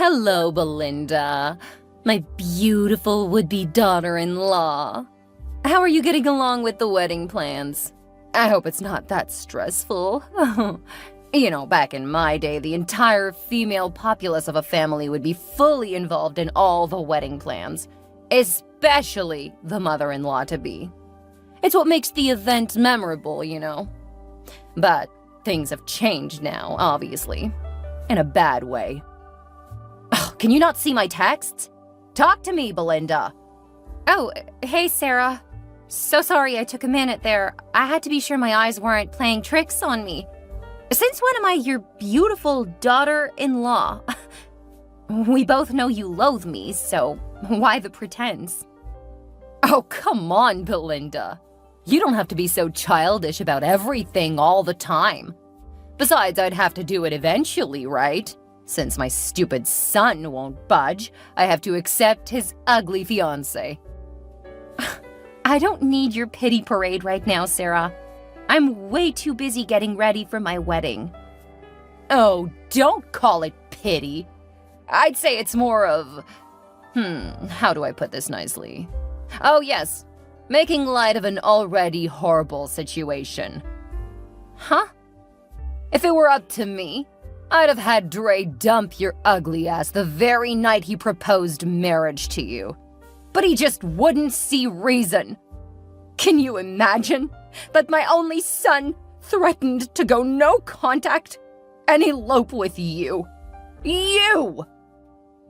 Hello, Belinda, my beautiful would-be daughter-in-law. How are you getting along with the wedding plans? I hope it's not that stressful. You know, back in my day, the entire female populace of a family would be fully involved in all the wedding plans, especially the mother-in-law-to-be. It's what makes the event memorable, you know. But things have changed now, obviously. In a bad way. Oh, can you not see my texts? Talk to me, Belinda. Oh, hey, Sarah. So sorry I took a minute there. I had to be sure my eyes weren't playing tricks on me. Since when am I your beautiful daughter-in-law? We both know you loathe me, so why the pretense? Oh, come on, Belinda. You don't have to be so childish about everything all the time. Besides, I'd have to do it eventually, right? Since my stupid son won't budge, I have to accept his ugly fiancé. I don't need your pity parade right now, Sarah. I'm way too busy getting ready for my wedding. Oh, don't call it pity. I'd say it's more of… how do I put this nicely? Oh, yes. Making light of an already horrible situation. Huh? If it were up to me, I'd have had Dre dump your ugly ass the very night he proposed marriage to you. But he just wouldn't see reason. Can you imagine that my only son threatened to go no contact and elope with you? You!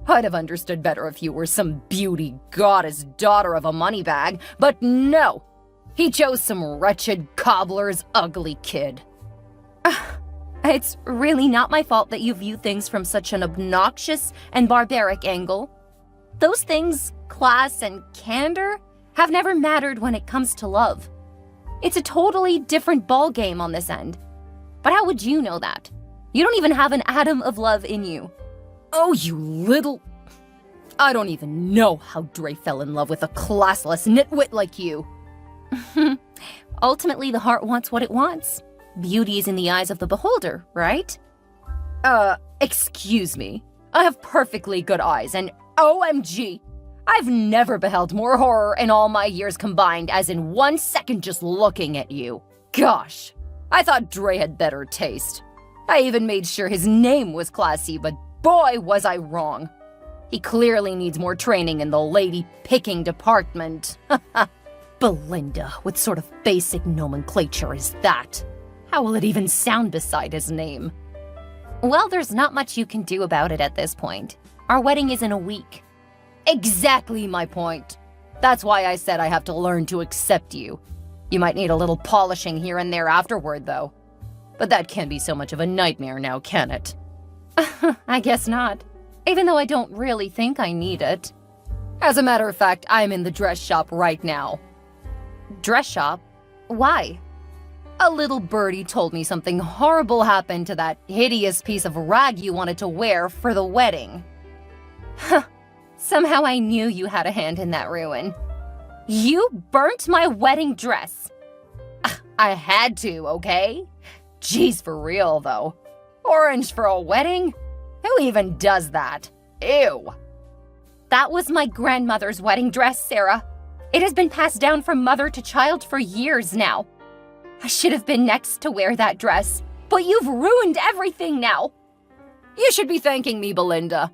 I'd have understood better if you were some beauty goddess daughter of a moneybag, but no! He chose some wretched cobbler's ugly kid. It's really not my fault that you view things from such an obnoxious and barbaric angle. Those things, class and candor, have never mattered when it comes to love. It's a totally different ballgame on this end. But how would you know that? You don't even have an atom of love in you. Oh, you little… I don't even know how Dre fell in love with a classless nitwit like you. Ultimately, the heart wants what it wants. Beauty is in the eyes of the beholder, right? Excuse me. I have perfectly good eyes, and OMG, I've never beheld more horror in all my years combined as in 1 second just looking at you. Gosh, I thought Dre had better taste. I even made sure his name was classy, but boy was I wrong. He clearly needs more training in the lady-picking department. Belinda, what sort of basic nomenclature is that? How will it even sound beside his name? Well, there's not much you can do about it at this point. Our wedding is in a week. Exactly my point. That's why I said I have to learn to accept you. You might need a little polishing here and there afterward, though. But that can't be so much of a nightmare now, can it? I guess not. Even though I don't really think I need it. As a matter of fact, I'm in the dress shop right now. Dress shop? Why? A little birdie told me something horrible happened to that hideous piece of rag you wanted to wear for the wedding. Huh. Somehow I knew you had a hand in that ruin. You burnt my wedding dress. I had to, okay? Jeez, for real, though. Orange for a wedding? Who even does that? Ew. That was my grandmother's wedding dress, Sarah. It has been passed down from mother to child for years now. I should have been next to wear that dress, but you've ruined everything now. You should be thanking me, Belinda.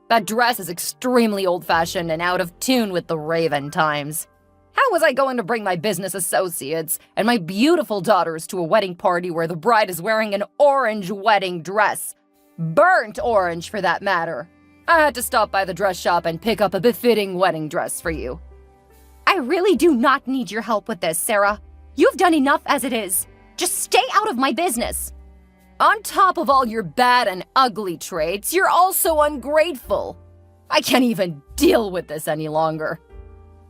That dress is extremely old-fashioned and out of tune with the Raven times. How was I going to bring my business associates and my beautiful daughters to a wedding party where the bride is wearing an orange wedding dress? Burnt orange, for that matter. I had to stop by the dress shop and pick up a befitting wedding dress for you. I really do not need your help with this, Sarah. You've done enough as it is. Just stay out of my business. On top of all your bad and ugly traits, you're also ungrateful. I can't even deal with this any longer.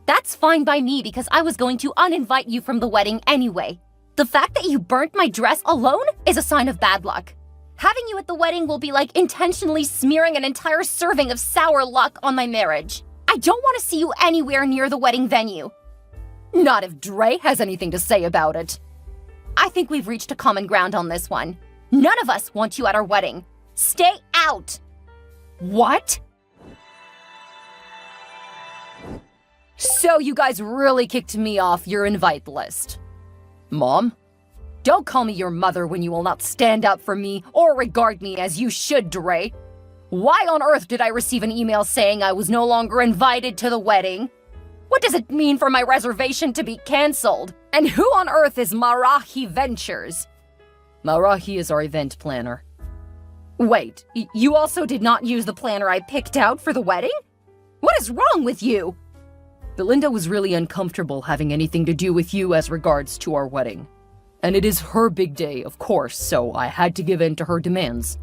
That's fine by me because I was going to uninvite you from the wedding anyway. The fact that you burnt my dress alone is a sign of bad luck. Having you at the wedding will be like intentionally smearing an entire serving of sour luck on my marriage. I don't want to see you anywhere near the wedding venue. Not if Dre has anything to say about it. I think we've reached a common ground on this one. None of us want you at our wedding. Stay out! What? So you guys really kicked me off your invite list. Mom? Don't call me your mother when you will not stand up for me or regard me as you should, Dre. Why on earth did I receive an email saying I was no longer invited to the wedding? What does it mean for my reservation to be cancelled? And who on earth is Marahi Ventures? Marahi is our event planner. Wait, you also did not use the planner I picked out for the wedding? What is wrong with you? Belinda was really uncomfortable having anything to do with you as regards to our wedding. And it is her big day, of course, so I had to give in to her demands.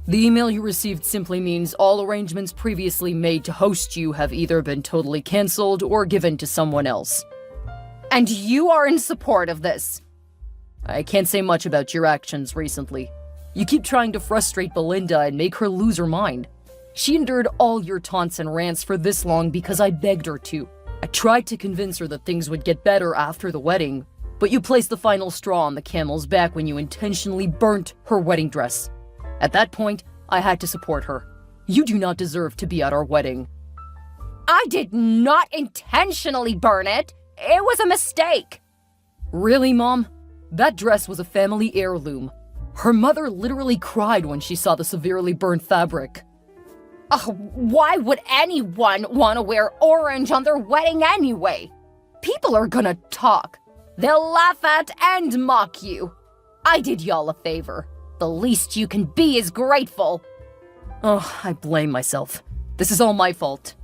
The email you received simply means all arrangements previously made to host you have either been totally cancelled or given to someone else. And you are in support of this? I can't say much about your actions recently. You keep trying to frustrate Belinda and make her lose her mind. She endured all your taunts and rants for this long because I begged her to. I tried to convince her that things would get better after the wedding, but you placed the final straw on the camel's back when you intentionally burnt her wedding dress. At that point, I had to support her. You do not deserve to be at our wedding. I did not intentionally burn it. It was a mistake. Really, Mom? That dress was a family heirloom. Her mother literally cried when she saw the severely burnt fabric. Why would anyone want to wear orange on their wedding anyway? People are gonna talk. They'll laugh at and mock you. I did y'all a favor. The least you can be is grateful. Oh, I blame myself. This is all my fault.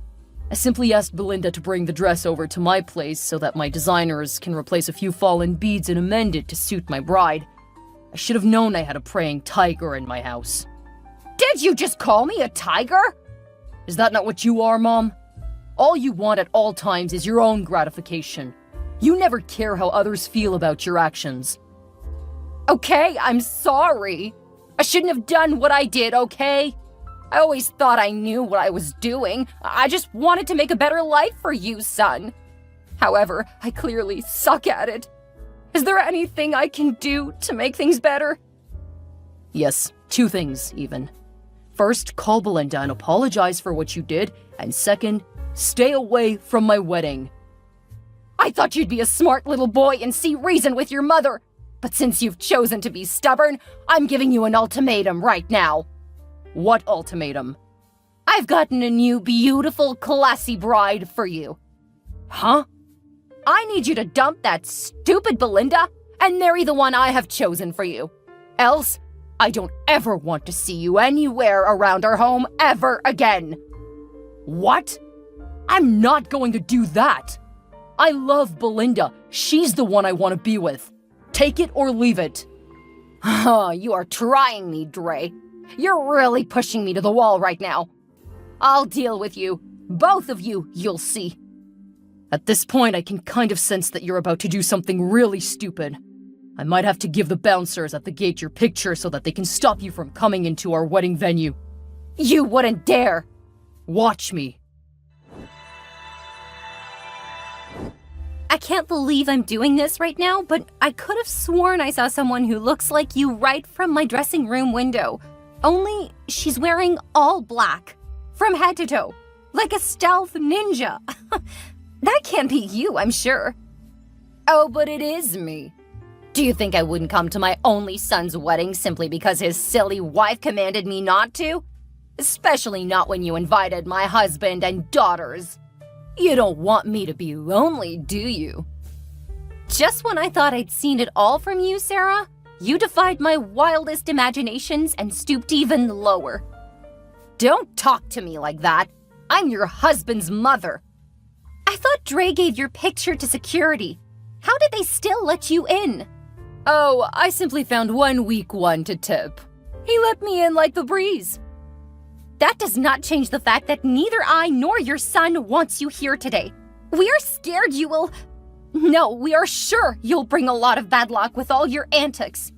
I simply asked Belinda to bring the dress over to my place so that my designers can replace a few fallen beads and amend it to suit my bride. I should have known I had a praying tiger in my house. Did you just call me a tiger? Is that not what you are, Mom? All you want at all times is your own gratification. You never care how others feel about your actions. Okay, I'm sorry. I shouldn't have done what I did, okay? I always thought I knew what I was doing. I just wanted to make a better life for you, son. However, I clearly suck at it. Is there anything I can do to make things better? Yes, 2 things, even. First, call Belinda and apologize for what you did, and second, stay away from my wedding. I thought you'd be a smart little boy and see reason with your mother, but since you've chosen to be stubborn, I'm giving you an ultimatum right now. What ultimatum? I've gotten a new, beautiful, classy bride for you. Huh? I need you to dump that stupid Belinda and marry the one I have chosen for you. Else, I don't ever want to see you anywhere around our home ever again. What? I'm not going to do that. I love Belinda. She's the one I want to be with. Take it or leave it. You are trying me, Dre. You're really pushing me to the wall right now. I'll deal with you. Both of you, you'll see. At this point, I can kind of sense that you're about to do something really stupid. I might have to give the bouncers at the gate your picture so that they can stop you from coming into our wedding venue. You wouldn't dare. Watch me. I can't believe I'm doing this right now, but I could have sworn I saw someone who looks like you right from my dressing room window. Only she's wearing all black, from head to toe, like a stealth ninja. That can't be you, I'm sure. Oh, but it is me. Do you think I wouldn't come to my only son's wedding simply because his silly wife commanded me not to? Especially not when you invited my husband and daughters. You don't want me to be lonely, do you? Just when I thought I'd seen it all from you, Sarah, you defied my wildest imaginations and stooped even lower. Don't talk to me like that. I'm your husband's mother. I thought Dre gave your picture to security. How did they still let you in? Oh, I simply found one weak one to tip. He let me in like the breeze. That does not change the fact that neither I nor your son wants you here today. We are scared you will... No, we are sure you'll bring a lot of bad luck with all your antics.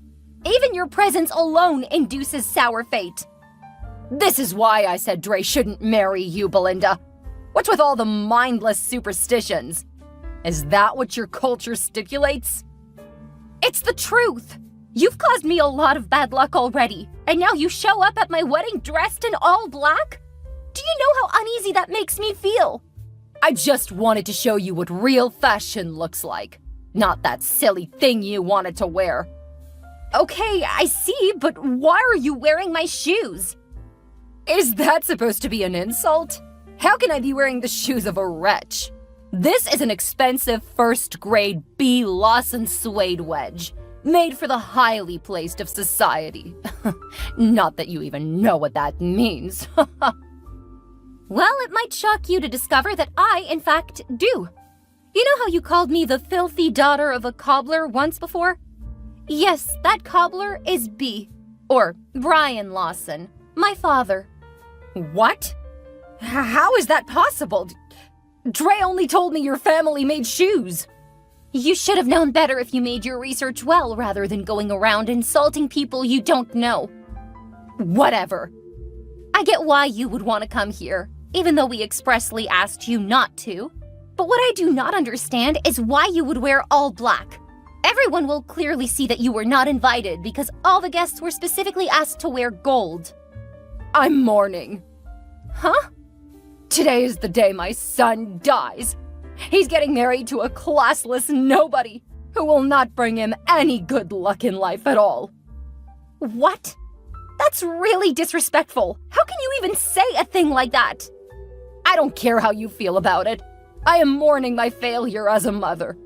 Even your presence alone induces sour fate. This is why I said Dre shouldn't marry you, Belinda. What's with all the mindless superstitions? Is that what your culture stipulates? It's the truth. You've caused me a lot of bad luck already, and now you show up at my wedding dressed in all black? crazy that makes me feel. I just wanted to show you what real fashion looks like. Not that silly thing you wanted to wear. Okay, I see, but why are you wearing my shoes? Is that supposed to be an insult? How can I be wearing the shoes of a wretch? This is an expensive first-grade B. Lawson suede wedge, made for the highly placed of society. Not that you even know what that means. Well, it might shock you to discover that I, in fact, do. You know how you called me the filthy daughter of a cobbler once before? Yes, that cobbler is B. Or Brian Lawson, my father. What? How is that possible? Dre only told me your family made shoes. You should have known better if you made your research well rather than going around insulting people you don't know. Whatever. I get why you would want to come here, even though we expressly asked you not to. But what I do not understand is why you would wear all black. Everyone will clearly see that you were not invited because all the guests were specifically asked to wear gold. I'm mourning. Huh? Today is the day my son dies. He's getting married to a classless nobody who will not bring him any good luck in life at all. What? That's really disrespectful. How can you even say a thing like that? I don't care how you feel about it. I am mourning my failure as a mother.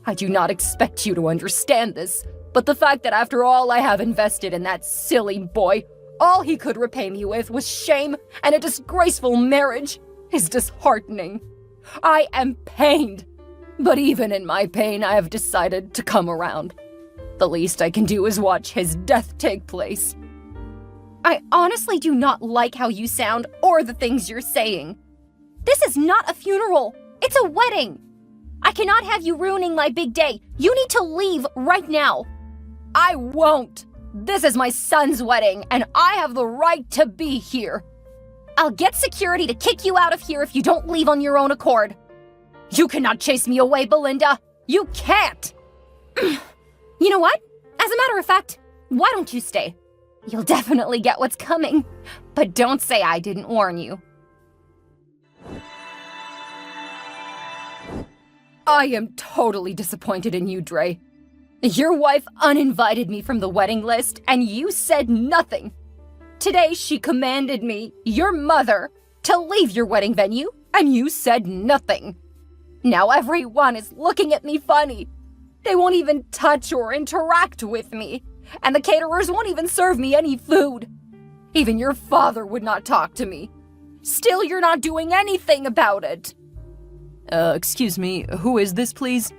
I do not expect you to understand this, but the fact that after all I have invested in that silly boy, all he could repay me with was shame and a disgraceful marriage is disheartening. I am pained, but even in my pain I have decided to come around. The least I can do is watch his death take place. I honestly do not like how you sound or the things you're saying. This is not a funeral. It's a wedding. I cannot have you ruining my big day. You need to leave right now. I won't. This is my son's wedding, and I have the right to be here. I'll get security to kick you out of here if you don't leave on your own accord. You cannot chase me away, Belinda. You can't. You know what? As a matter of fact, why don't you stay? You'll definitely get what's coming. But don't say I didn't warn you. I am totally disappointed in you, Dre. Your wife uninvited me from the wedding list, and you said nothing. Today she commanded me, your mother, to leave your wedding venue, and you said nothing. Now everyone is looking at me funny. They won't even touch or interact with me, and the caterers won't even serve me any food. Even your father would not talk to me. Still, you're not doing anything about it. Excuse me, who is this, please?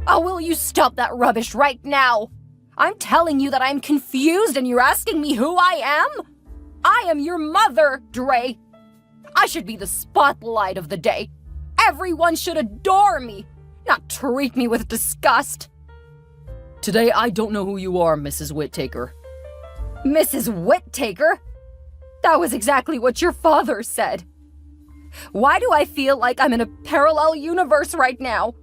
Oh, will you stop that rubbish right now? I'm telling you that I'm confused and you're asking me who I am? I am your mother, Dre. I should be the spotlight of the day. Everyone should adore me, not treat me with disgust. Today I don't know who you are, Mrs. Whittaker. Mrs. Whittaker? That was exactly what your father said. Why do I feel like I'm in a parallel universe right now?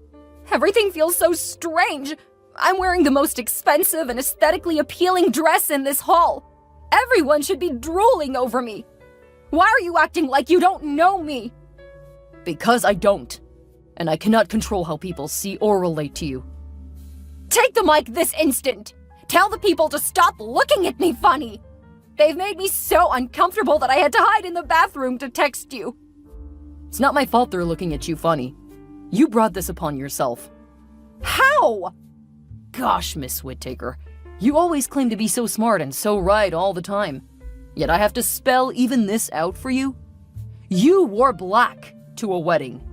Everything feels so strange. I'm wearing the most expensive and aesthetically appealing dress in this hall. Everyone should be drooling over me. Why are you acting like you don't know me? Because I don't. And I cannot control how people see or relate to you. Take the mic this instant. Tell the people to stop looking at me funny. They've made me so uncomfortable that I had to hide in the bathroom to text you. It's not my fault they're looking at you funny. You brought this upon yourself. How? Gosh, Miss Whittaker, you always claim to be so smart and so right all the time. Yet I have to spell even this out for you? You wore black to a wedding.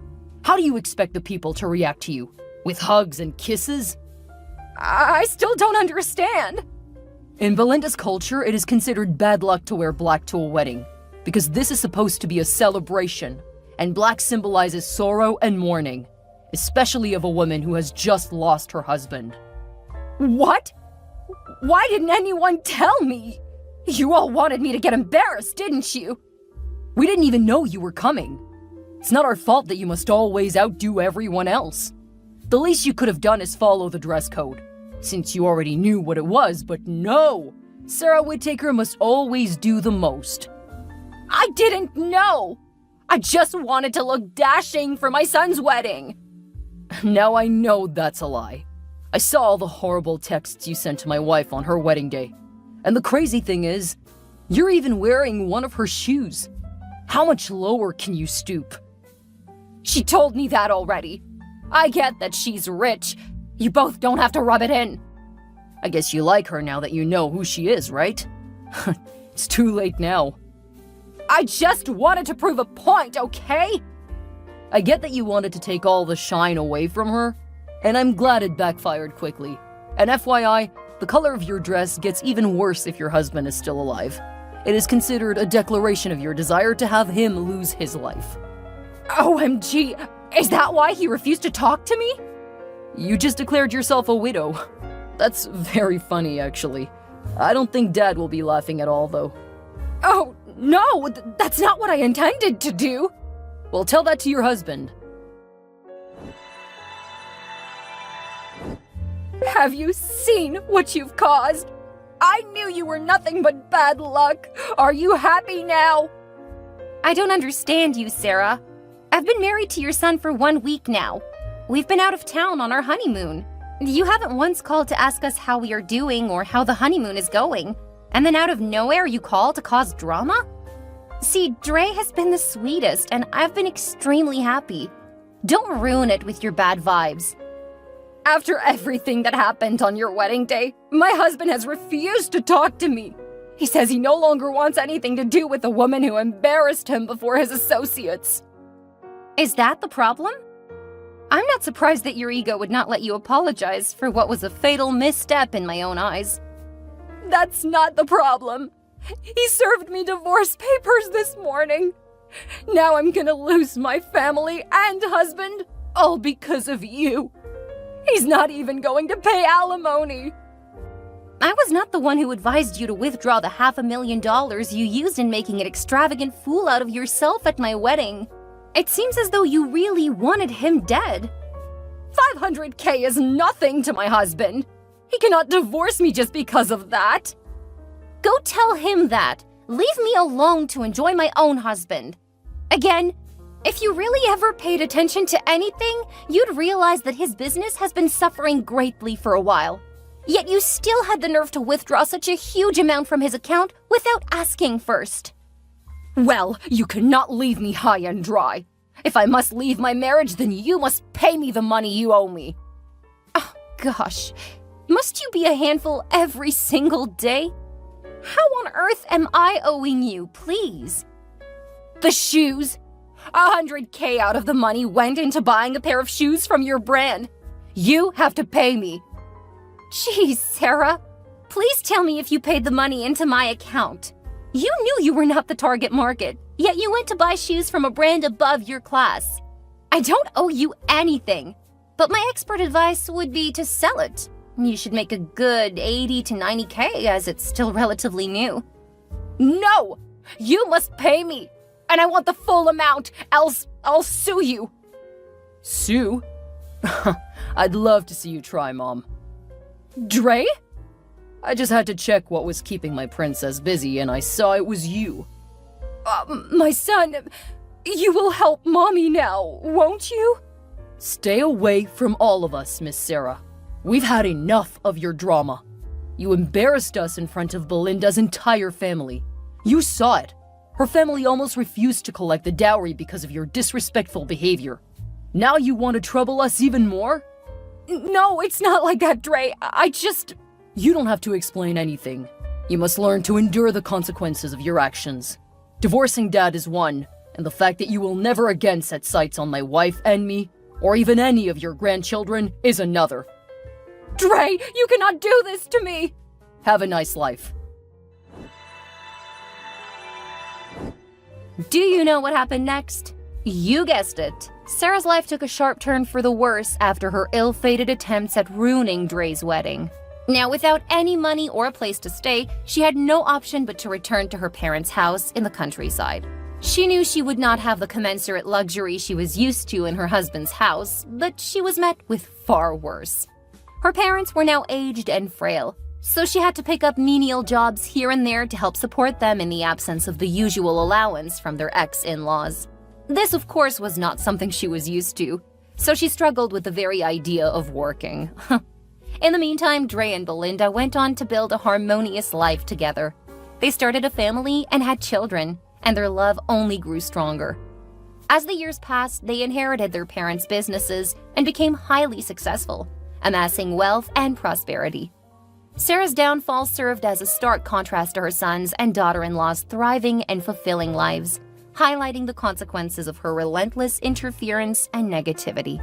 How do you expect the people to react to you? With hugs and kisses? I still don't understand. In Belinda's culture, it is considered bad luck to wear black to a wedding, because this is supposed to be a celebration, and black symbolizes sorrow and mourning, especially of a woman who has just lost her husband. What? Why didn't anyone tell me? You all wanted me to get embarrassed, didn't you? We didn't even know you were coming. It's not our fault that you must always outdo everyone else. The least you could have done is follow the dress code, since you already knew what it was, but no! Sarah Whittaker must always do the most. I didn't know! I just wanted to look dashing for my son's wedding. Now I know that's a lie. I saw all the horrible texts you sent to my wife on her wedding day. And the crazy thing is, you're even wearing one of her shoes. How much lower can you stoop? She told me that already. I get that she's rich. You both don't have to rub it in. I guess you like her now that you know who she is, right? It's too late now. I just wanted to prove a point, okay? I get that you wanted to take all the shine away from her, and I'm glad it backfired quickly. And FYI, the color of your dress gets even worse if your husband is still alive. It is considered a declaration of your desire to have him lose his life. OMG, is that why he refused to talk to me? You just declared yourself a widow. That's very funny, actually. I don't think Dad will be laughing at all, though. Oh, no, that's not what I intended to do. Well, tell that to your husband. Have you seen what you've caused? I knew you were nothing but bad luck. Are you happy now? I don't understand you, Sarah. I've been married to your son for 1 week now. We've been out of town on our honeymoon. You haven't once called to ask us how we are doing or how the honeymoon is going. And then out of nowhere you call to cause drama? See, Dre has been the sweetest, and I've been extremely happy. Don't ruin it with your bad vibes. After everything that happened on your wedding day, my husband has refused to talk to me. He says he no longer wants anything to do with the woman who embarrassed him before his associates. Is that the problem? I'm not surprised that your ego would not let you apologize for what was a fatal misstep in my own eyes. That's not the problem. He served me divorce papers this morning. Now I'm gonna lose my family and husband, all because of you. He's not even going to pay alimony. I was not the one who advised you to withdraw the $500,000 you used in making an extravagant fool out of yourself at my wedding. It seems as though you really wanted him dead. $500K is nothing to my husband. He cannot divorce me just because of that. Go tell him that. Leave me alone to enjoy my own husband. Again, if you really ever paid attention to anything, you'd realize that his business has been suffering greatly for a while. Yet you still had the nerve to withdraw such a huge amount from his account without asking first. Well, you cannot leave me high and dry. If I must leave my marriage, then you must pay me the money you owe me. Oh, gosh. Must you be a handful every single day? How on earth am I owing you, please? The shoes. $100K out of the money went into buying a pair of shoes from your brand. You have to pay me. Jeez, Sarah. Please tell me if you paid the money into my account. You knew you were not the target market, yet you went to buy shoes from a brand above your class. I don't owe you anything, but my expert advice would be to sell it. You should make a good 80 to 90K as it's still relatively new. No! You must pay me! And I want the full amount, else I'll sue you. Sue? I'd love to see you try, Mom. Dre? I just had to check what was keeping my princess busy, and I saw it was you. My son, you will help Mommy now, won't you? Stay away from all of us, Miss Sarah. We've had enough of your drama. You embarrassed us in front of Belinda's entire family. You saw it. Her family almost refused to collect the dowry because of your disrespectful behavior. Now you want to trouble us even more? No, it's not like that, Dre. I just... You don't have to explain anything. You must learn to endure the consequences of your actions. Divorcing Dad is one, and the fact that you will never again set sights on my wife and me, or even any of your grandchildren, is another. Dre, you cannot do this to me! Have a nice life. Do you know what happened next? You guessed it. Sarah's life took a sharp turn for the worse after her ill-fated attempts at ruining Dre's wedding. Now, without any money or a place to stay, she had no option but to return to her parents' house in the countryside. She knew she would not have the commensurate luxury she was used to in her husband's house, but she was met with far worse. Her parents were now aged and frail, so she had to pick up menial jobs here and there to help support them in the absence of the usual allowance from their ex-in-laws. This, of course, was not something she was used to, so she struggled with the very idea of working. In the meantime, Dre and Belinda went on to build a harmonious life together. They started a family and had children, and their love only grew stronger. As the years passed, they inherited their parents' businesses and became highly successful, amassing wealth and prosperity. Sarah's downfall served as a stark contrast to her sons and daughter-in-law's thriving and fulfilling lives, highlighting the consequences of her relentless interference and negativity.